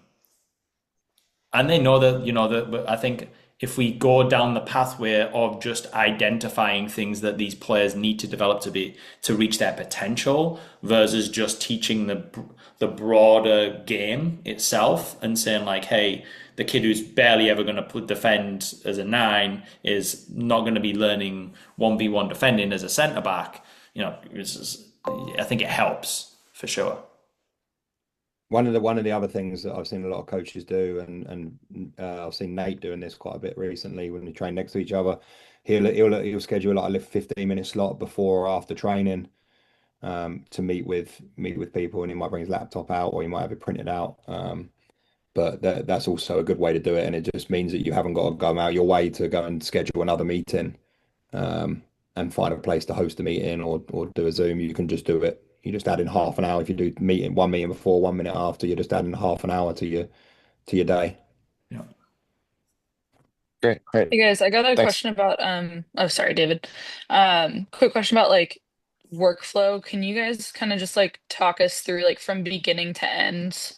and they know that I think if we go down the pathway of just identifying things that these players need to develop to reach their potential versus just teaching the broader game itself and saying like, hey, the kid who's barely ever going to defend as a 9 is not going to be learning 1v1 defending as a centre back. I think it helps for sure. One of the other things that I've seen a lot of coaches do, and I've seen Nate doing this quite a bit recently when we train next to each other. He'll schedule like a 15-minute slot before or after training to meet with people, and he might bring his laptop out or he might have it printed out. But that's also a good way to do it, and it just means that you haven't got to go out your way to go and schedule another meeting and find a place to host a meeting or do a Zoom. You can just do it. You just add in half an hour. If you do one meeting before, 1 minute after, you're just adding half an hour to your day. Yeah. Great. Hey guys, I got a Thanks. question about oh sorry, David. Quick question about like workflow. Can you guys kind of just like talk us through like from beginning to end,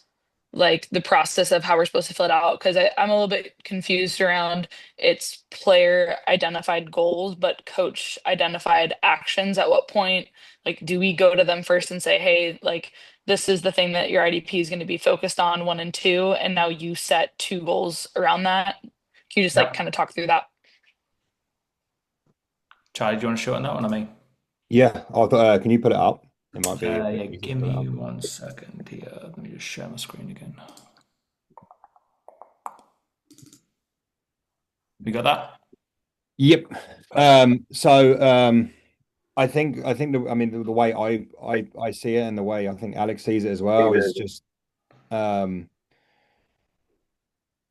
like the process of how we're supposed to fill it out? Because I'm a little bit confused around it's player identified goals, but coach identified actions. At what point, like, do we go to them first and say, hey, like this is the thing that your IDP is going to be focused on, 1 and 2, and now you set 2 goals around that? Can you just like kind of talk through that? Charlie, do you want to show it on that one? I mean, Yeah, can you put it up? It might be. yeah, give me 1 second here. Let me just share my screen again. We got that? Yep. I think the way I see it and the way I think Alex sees it as well is just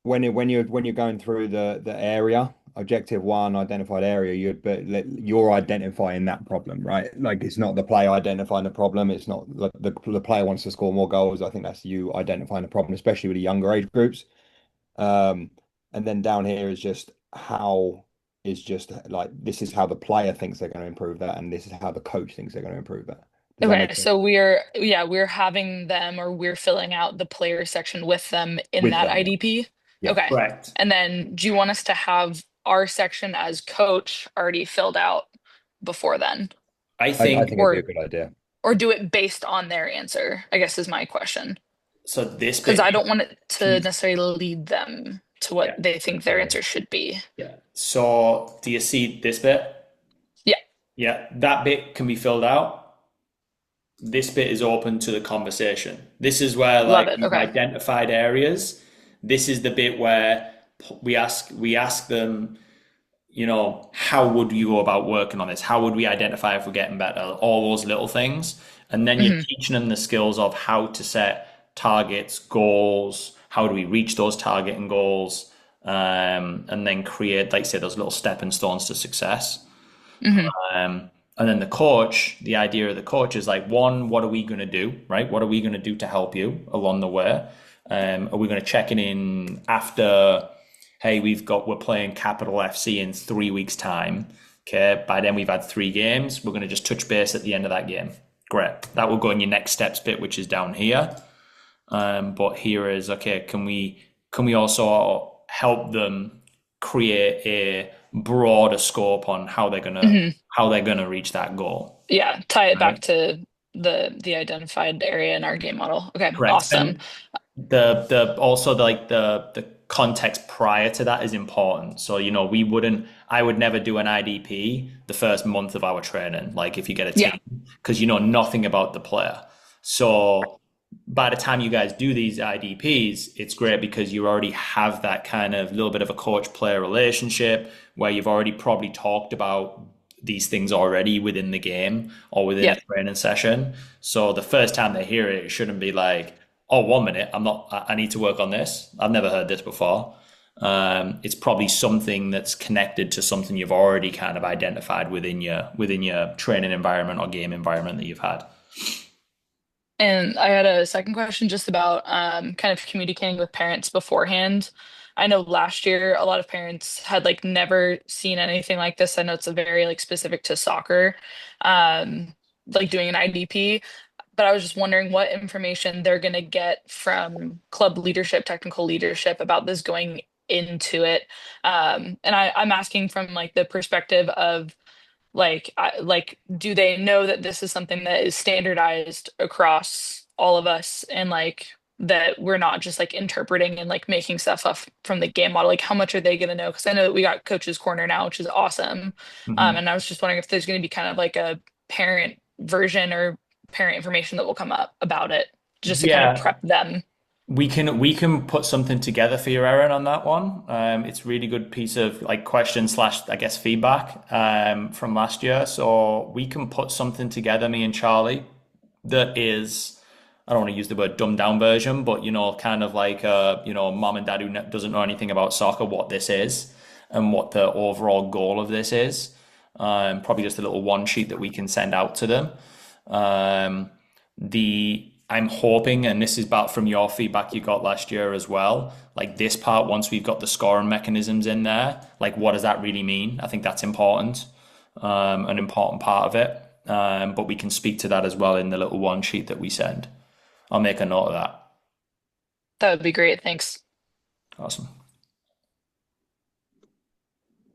when you're going through the area, objective 1 identified area, you're identifying that problem, right? Like it's not the player identifying the problem. It's not the player wants to score more goals. I think that's you identifying the problem, especially with the younger age groups. And then down here is just like this is how the player thinks they're going to improve that, and this is how the coach thinks they're going to improve that. Does that Okay, make sense? so we're having them, or we're filling out the player section with them in With that them, yeah. IDP. Yeah. Okay. Correct. And then do you want us to have our section as coach already filled out before then? I I think think it'd be a good idea. Or do it based on their answer, I guess is my question. so. This Because bit, I don't want it to necessarily lead them to what Yeah. they think their answer should be. yeah. So do you see this bit? Yeah. Yeah, that bit can be filled out. This bit is open to the conversation. This is where Love like it. you've Okay. identified areas. This is the bit where we ask them, how would you go about working on this? How would we identify if we're getting better? All those little things. And then you're teaching them the skills of how to set targets, goals, how do we reach those target and goals, and then create, like say, those little stepping stones to success. And then the idea of the coach is like, 1, what are we going to do, right? What are we going to do to help you along the way? Are we going to check in after, hey, we're playing Capital FC in 3 weeks' time. Okay, by then we've had 3 games. We're going to just touch base at the end of that game. Great. That will go in your next steps bit, which is down here. But here is, okay, can we also help them create a broader scope on how they're gonna reach that goal? Yeah, tie it back to the identified area in our game model. Okay, Correct. awesome. And the context prior to that is important. So I would never do an IDP the first month of our training, like if you get a team, because you know nothing about the player. So by the time you guys do these IDPs, it's great because you already have that kind of little bit of a coach-player relationship where you've already probably talked about these things already within the game or within a training session. So the first time they hear it, it shouldn't be like, oh, 1 minute, I need to work on this. I've never heard this before. It's probably something that's connected to something you've already kind of identified within your training environment or game environment that you've had. And I had a second question just about kind of communicating with parents beforehand. I know last year a lot of parents had like never seen anything like this. I know it's a very like specific to soccer, like doing an IDP. But I was just wondering what information they're going to get from club leadership, technical leadership about this going into it. And I'm asking from like the perspective of like do they know that this is something that is standardized across all of us and like that we're not just like interpreting and like making stuff up from the game model? Like how much are they going to know? Because I know that we got Coach's Corner now, which is awesome. And I was just wondering if there's going to be kind of like a parent version or parent information that will come up about it just to kind of Yeah, prep them. we can put something together for you, Aaron, on that one. It's a really good piece of like question slash I guess feedback from last year. So we can put something together, me and Charlie, that is, I don't want to use the word dumbed down version, but kind of like mom and dad who doesn't know anything about soccer, what this is and what the overall goal of this is. Probably just a little one sheet that we can send out to them. The I'm hoping, and this is back from your feedback you got last year as well, like this part, once we've got the scoring mechanisms in there, like what does that really mean? I think that's important, an important part of it. But we can speak to that as well in the little one sheet that we send. I'll make a note of that. That would be great. Thanks. Awesome.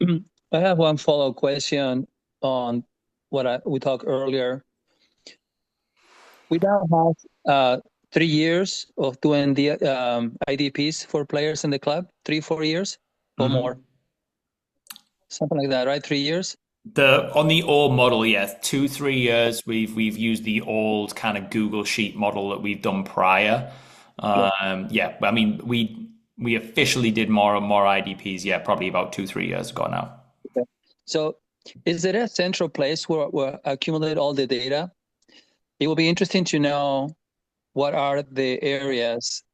I have one follow-up question on what we talked earlier. We now have 3 years of doing the IDPs for players in the club, 3-4 years or more, something like that, right? 3 years. On the old model, yeah, 2-3 years. We've used the old kind of Google Sheet model that we've done prior. Yeah, I mean we officially did more and more IDPs. Yeah, probably about 2-3 years ago now. Okay. So, is there a central place where we accumulate all the data? It will be interesting to know what are the areas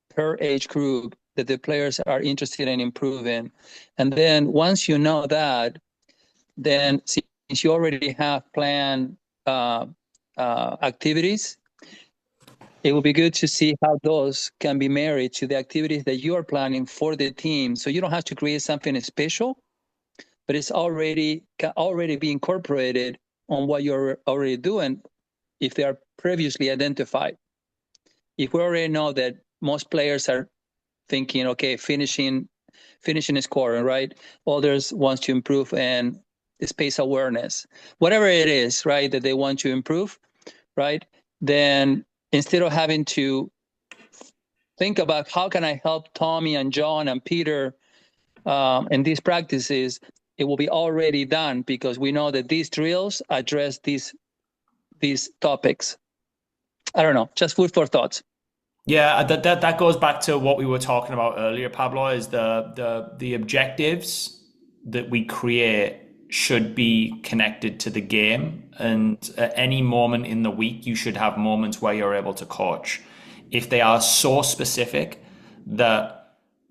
per age group that the players are interested in improving. And then once you know that, then since you already have planned activities, it will be good to see how those can be married to the activities that you are planning for the team. So you don't have to create something special, but it's already be incorporated on what you're already doing if they are previously identified. If we already know that most players are thinking, okay, finishing is scoring, right? Others want to improve in space awareness, whatever it is, right, that they want to improve, right? Then instead of having to think about how can I help Tommy and John and Peter in these practices, it will be already done because we know that these drills address these topics. I don't know, just food for thoughts. Yeah, that goes back to what we were talking about earlier, Pablo, is the objectives that we create should be connected to the game. And at any moment in the week, you should have moments where you're able to coach. If they are so specific that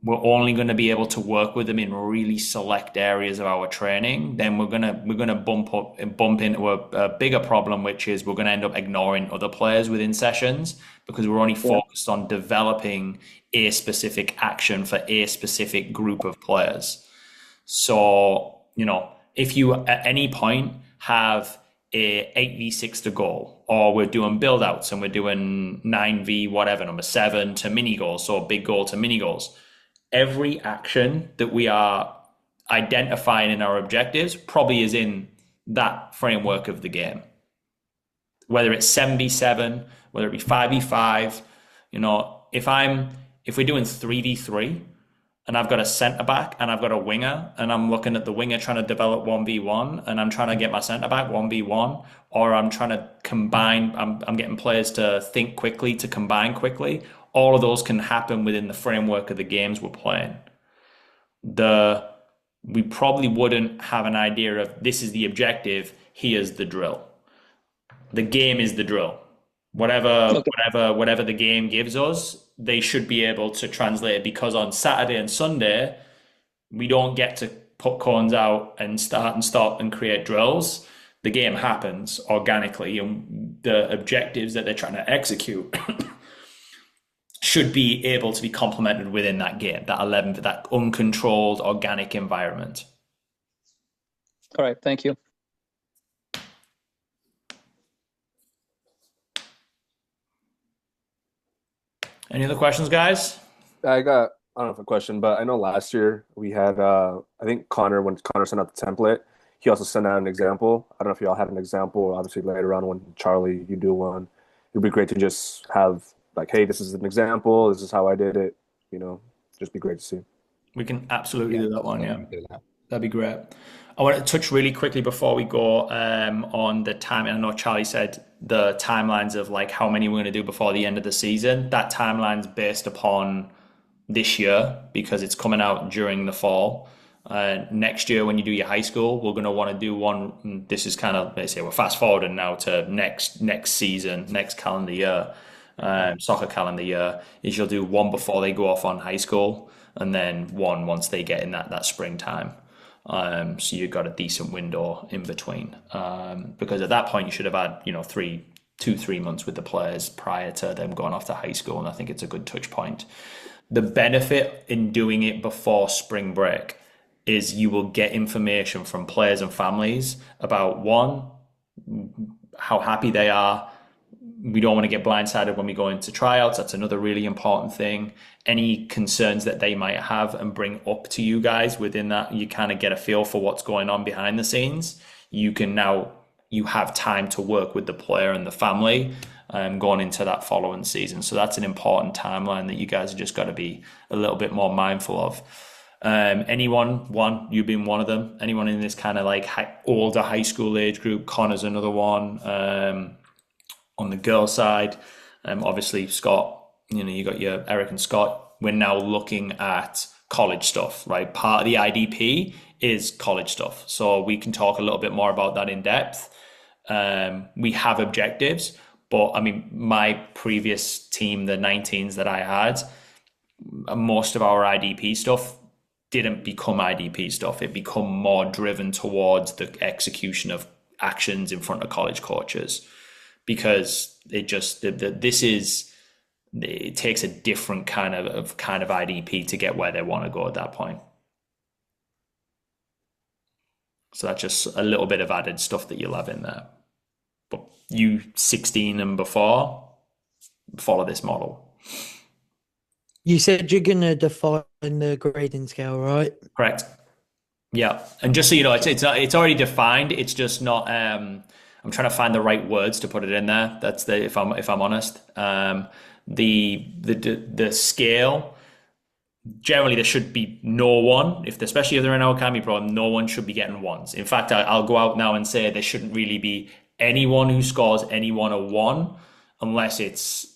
we're only going to be able to work with them in really select areas of our training, then we're gonna bump into a bigger problem, which is we're going to end up ignoring other players within sessions because we're only focused on developing a specific action for a specific group of players. So, if you at any point have a 8v6 to goal, or we're doing build outs and we're doing 9v whatever, number 7 to mini goals, so big goal to mini goals, every action that we are identifying in our objectives probably is in that framework of the game. Whether it's 7v7, whether it be 5v5, if we're doing 3v3 and I've got a centre back and I've got a winger and I'm looking at the winger trying to develop 1v1 and I'm trying to get my centre back 1v1, or I'm trying to combine, I'm getting players to think quickly, to combine quickly. All of those can happen within the framework of the games we're playing. We probably wouldn't have an idea of this is the objective, here's the drill. The game is the drill. Whatever the game gives us, they should be able to translate it, because on Saturday and Sunday, we don't get to put cones out and start and stop and create drills. The game happens organically, and the objectives that they're trying to execute should be able to be complemented within that game, that 11, that uncontrolled organic environment. All right, thank you. Any other questions, guys? I got I don't know if a question, but I know last year we had I think Connor, when Connor sent out the template, he also sent out an example. I don't know if y'all had an example. Obviously later on when Charlie you do one, it'd be great to just have like, hey, this is an example. This is how I did it. You know, just be great to see. We can absolutely Yeah, do that one. yeah, Yeah, we can do that. that'd be great. I want to touch really quickly before we go on the timing. I know Charlie said the timelines of like how many we're going to do before the end of the season. That timeline's based upon this year because it's coming out during the fall. Next year, when you do your high school, we're going to want to do one. This is kind of, let's say, we're fast forwarding now to next season, next calendar year, soccer calendar year. Is you'll do one before they go off on high school, and then one once they get in that springtime. So you've got a decent window in between. Because at that point you should have had, 3 months with the players prior to them going off to high school, and I think it's a good touch point. The benefit in doing it before spring break is you will get information from players and families about one, how happy they are. We don't want to get blindsided when we go into tryouts. That's another really important thing. Any concerns that they might have and bring up to you guys within that, you kind of get a feel for what's going on behind the scenes. You have time to work with the player and the family going into that following season. So that's an important timeline that you guys have just got to be a little bit more mindful of. You being one of them, anyone in this kind of like older high school age group, Connor's another one. On the girl side, obviously Scott, you got your Eric and Scott. We're now looking at college stuff, right? Part of the IDP is college stuff. So we can talk a little bit more about that in depth. We have objectives, but I mean, my previous team, the 19s that I had, most of our IDP stuff didn't become IDP stuff. It become more driven towards the execution of actions in front of college coaches, because it takes a different kind of IDP to get where they want to go at that point. So that's just a little bit of added stuff that you'll have in there. But you 16 and before, follow this model. You said you're gonna define the grading scale, right? Correct. Yeah, and just so you know, it's already defined. It's just not. I'm trying to find the right words to put it in there. That's if I'm honest. The scale. Generally, there should be no one. Especially if they're in our academy program, no one should be getting ones. In fact, I'll go out now and say there shouldn't really be anyone who scores anyone a 1 unless it's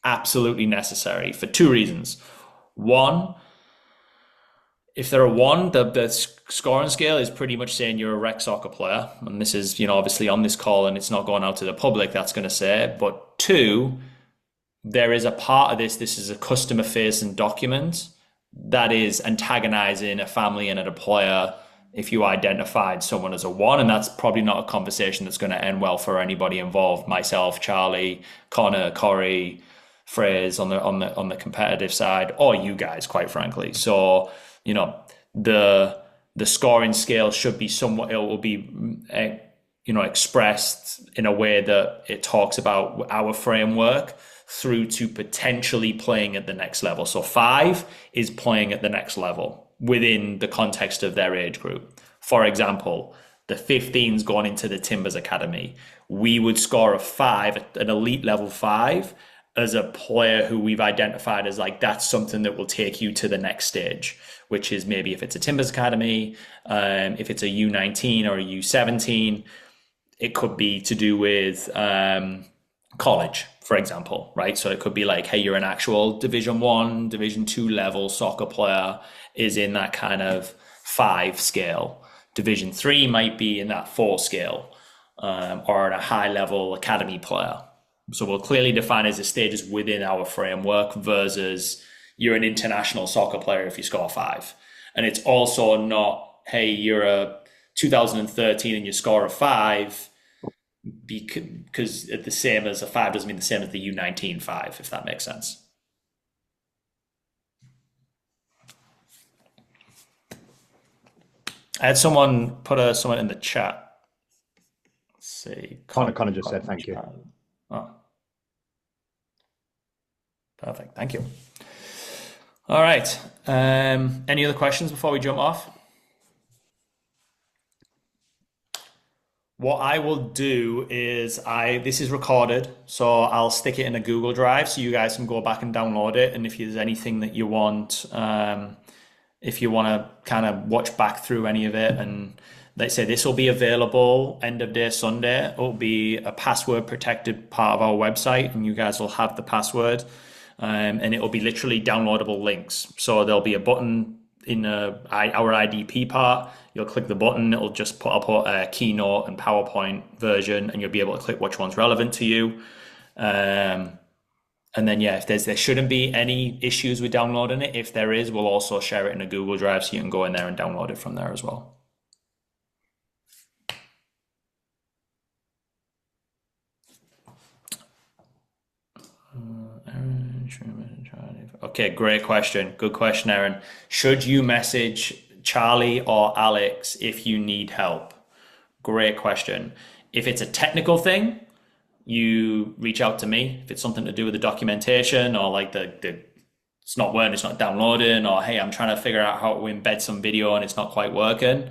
absolutely necessary for 2 reasons. One, if they're a 1, the scoring scale is pretty much saying you're a rec soccer player. And this is, obviously on this call and it's not going out to the public, that's going to say it. But 2, there is a part of this is a customer facing document that is antagonizing a family and a player if you identified someone as a 1, and that's probably not a conversation that's going to end well for anybody involved. Myself, Charlie, Connor, Corey, Fraser on the competitive side, or you guys, quite frankly. So, the scoring scale should be somewhat, it will be, expressed in a way that it talks about our framework through to potentially playing at the next level. So 5 is playing at the next level within the context of their age group. For example, the 15s going into the Timbers Academy, we would score a 5, an elite level 5, as a player who we've identified as like, that's something that will take you to the next stage, which is maybe if it's a Timbers Academy, if it's a U19 or a U17, it could be to do with college, for example, right? So it could be like, hey, you're an actual Division 1, Division 2 level soccer player is in that kind of 5 scale. Division 3 might be in that 4 scale, or at a high level academy player. So we'll clearly define as the stages within our framework versus you're an international soccer player if you score 5. And it's also not, hey, you're a 2013 and you score a 5, because the same as a 5 doesn't mean the same as the U19 5, if that makes sense. I had someone put someone in the chat. Let's see. Connor just said thank you. Oh. Perfect. Thank you. All right. Any other questions before we jump off? What I will do is this is recorded, so I'll stick it in a Google Drive so you guys can go back and download it. And if there's anything that you want, if you want to kind of watch back through any of it, and let's say this will be available end of day Sunday. It'll be a password protected part of our website, and you guys will have the password, and it'll be literally downloadable links. So there'll be a button in our IDP part. You'll click the button, it'll just put a Keynote and PowerPoint version, and you'll be able to click which one's relevant to you. And then, yeah, if there shouldn't be any issues with downloading it. If there is, we'll also share it in a Google Drive so you can go in there and download it from there as well. Okay, great question. Good question, Aaron. Should you message Charlie or Alex if you need help? Great question. If it's a technical thing, you reach out to me. If it's something to do with the documentation, or like it's not working, it's not downloading, or hey, I'm trying to figure out how to embed some video and it's not quite working,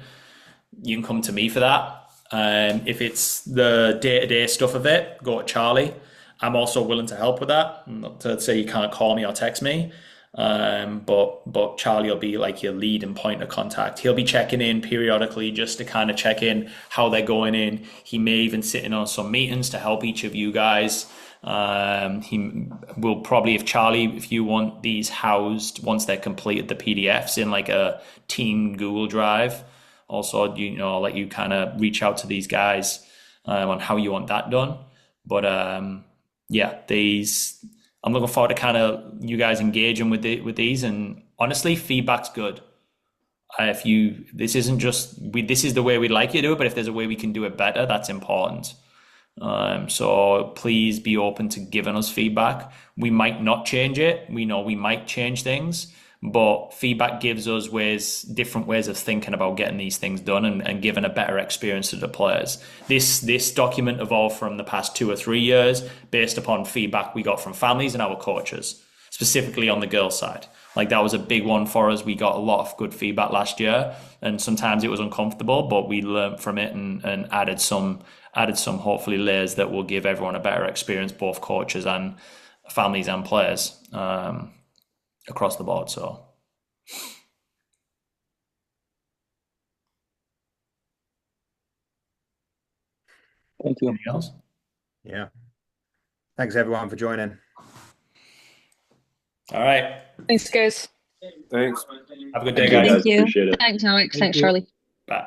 you can come to me for that. If it's the day-to-day stuff of it, go to Charlie. I'm also willing to help with that. Not to say you can't call me or text me, but Charlie will be like your lead and point of contact. He'll be checking in periodically just to kind of check in how they're going in. He may even sit in on some meetings to help each of you guys. He will probably, if you want these housed once they're completed, the PDFs in like a team Google Drive. Also, let you kind of reach out to these guys on how you want that done. But yeah, I'm looking forward to kind of you guys engaging with these, and honestly, feedback's good. This is the way we'd like you to do it, but if there's a way we can do it better, that's important. So please be open to giving us feedback. We might not change it. We know we might change things, but feedback gives us different ways of thinking about getting these things done and giving a better experience to the players. This document evolved from the past 2 or 3 years based upon feedback we got from families and our coaches, specifically on the girls' side. Like that was a big one for us. We got a lot of good feedback last year, and sometimes it was uncomfortable, but we learned from it and added some hopefully layers that will give everyone a better experience, both coaches and families and players. Across the board. So thank you. anything else? Yeah. Thanks everyone for joining. All right. Thanks, guys. Thanks. Have a good day, guys. Appreciate it. Thanks, Alex. Thanks, Charlie. Bye.